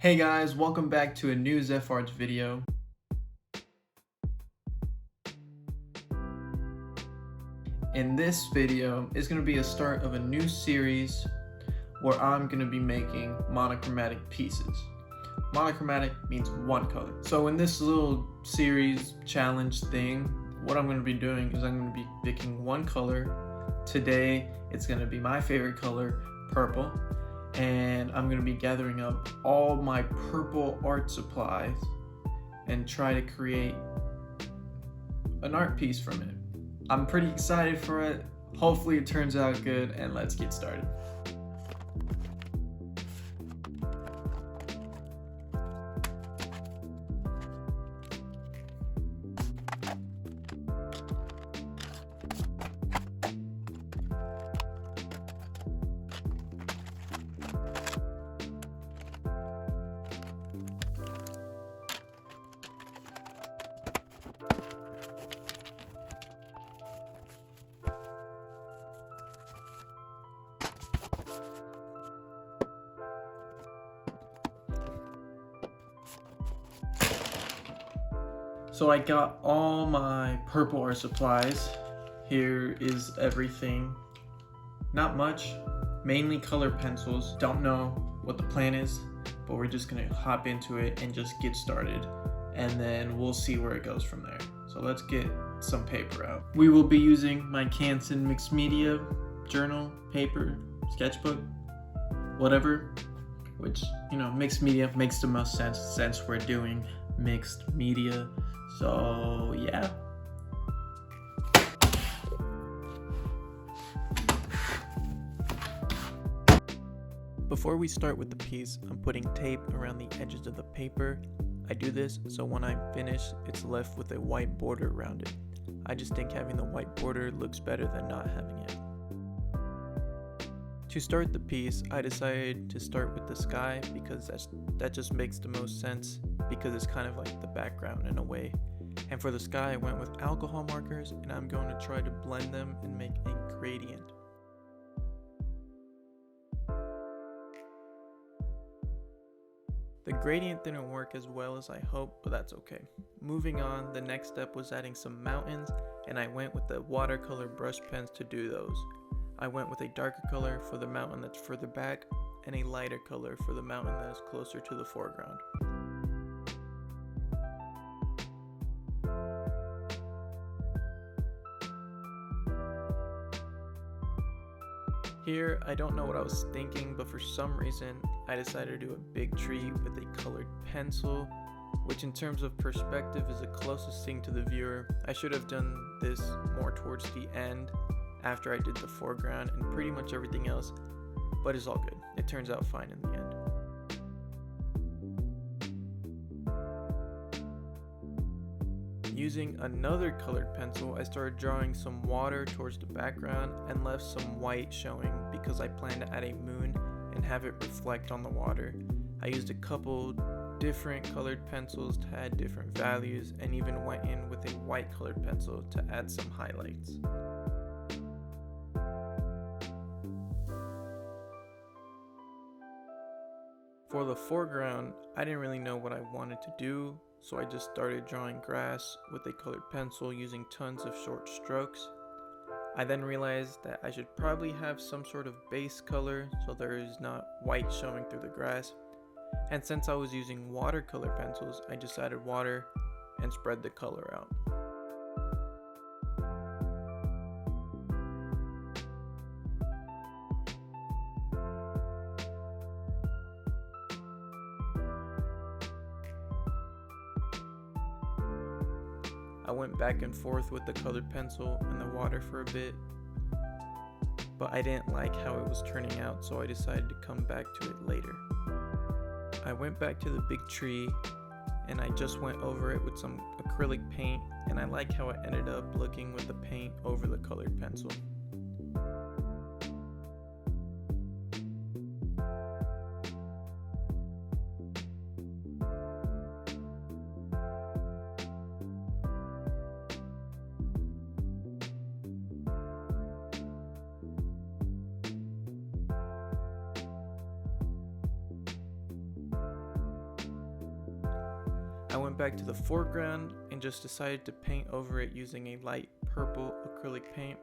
Hey guys, welcome back to a new ZepHards video. In this video is going to be a start of a new series where I'm going to be making monochromatic pieces. Monochromatic means one color. So in this little series challenge thing, what I'm going to be doing is I'm going to be picking one color. Today it's going to be my favorite color, purple. And I'm going to be gathering up all my purple art supplies and try to create an art piece from it. I'm pretty excited for it. Hopefully it turns out good, and let's get started. So I got all my purple art supplies. Here is everything. Not much, mainly colored pencils. Don't know what the plan is, but we're just gonna hop into it and just get started. And then we'll see where it goes from there. So let's get some paper out. We will be using my Canson Mixed Media journal, paper, sketchbook, whatever. Which, mixed media makes the most sense since we're doing mixed media. So yeah. Before we start with the piece, I'm putting tape around the edges of the paper. I do this so when I'm finished, it's left with a white border around it. I just think having the white border looks better than not having it. To start the piece, I decided to start with the sky because that just makes the most sense, because it's kind of like the background in a way. And for the sky, I went with alcohol markers, and I'm going to try to blend them and make a gradient. The gradient didn't work as well as I hoped, but that's okay. Moving on, the next step was adding some mountains, and I went with the watercolor brush pens to do those. I went with a darker color for the mountain that's further back, and a lighter color for the mountain that is closer to the foreground. Here, I don't know what I was thinking, but for some reason, I decided to do a big tree with a colored pencil, which in terms of perspective is the closest thing to the viewer. I should have done this more towards the end, after I did the foreground and pretty much everything else, but it's all good. It turns out fine in the end. Using another colored pencil, I started drawing some water towards the background and left some white showing because I plan to add a moon and have it reflect on the water. I used a couple different colored pencils to add different values, and even went in with a white colored pencil to add some highlights. For the foreground, I didn't really know what I wanted to do, so I just started drawing grass with a colored pencil using tons of short strokes. I then realized that I should probably have some sort of base color so there is not white showing through the grass. And since I was using watercolor pencils, I just added water and spread the color out. I went back and forth with the colored pencil and the water for a bit, but I didn't like how it was turning out, so I decided to come back to it later. I went back to the big tree and I just went over it with some acrylic paint, and I like how it ended up looking with the paint over the colored pencil. I went back to the foreground and just decided to paint over it using a light purple acrylic paint,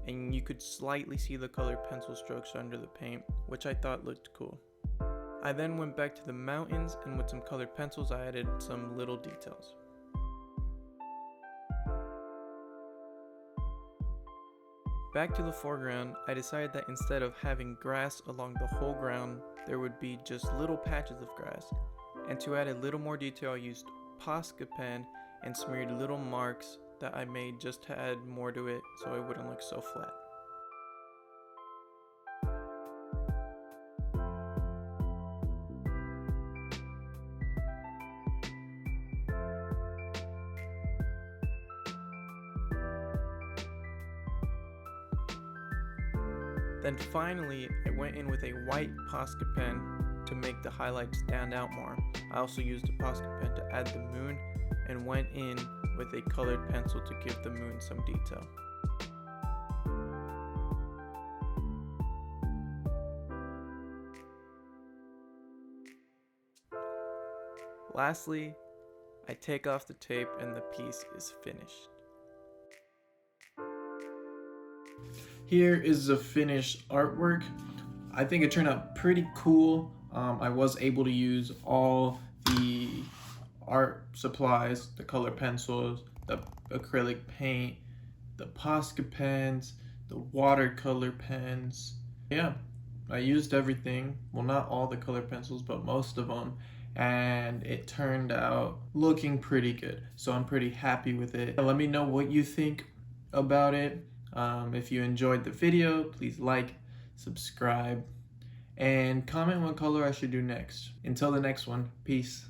and you could slightly see the colored pencil strokes under the paint, which I thought looked cool. I then went back to the mountains, and with some colored pencils I added some little details. Back to the foreground, I decided that instead of having grass along the whole ground, there would be just little patches of grass. And to add a little more detail, I used Posca pen and smeared little marks that I made just to add more to it so it wouldn't look so flat. Then finally, I went in with a white Posca pen to make the highlights stand out more. I also used a Posca pen to add the moon and went in with a colored pencil to give the moon some detail. Lastly, I take off the tape and the piece is finished. Here is the finished artwork. I think it turned out pretty cool. I was able to use all the art supplies, the color pencils, the acrylic paint, the Posca pens, the watercolor pens. Yeah, I used everything. Well, not all the color pencils, but most of them. And it turned out looking pretty good. So I'm pretty happy with it. Let me know what you think about it. If you enjoyed the video, please like, subscribe, and comment what color I should do next. Until the next one, peace.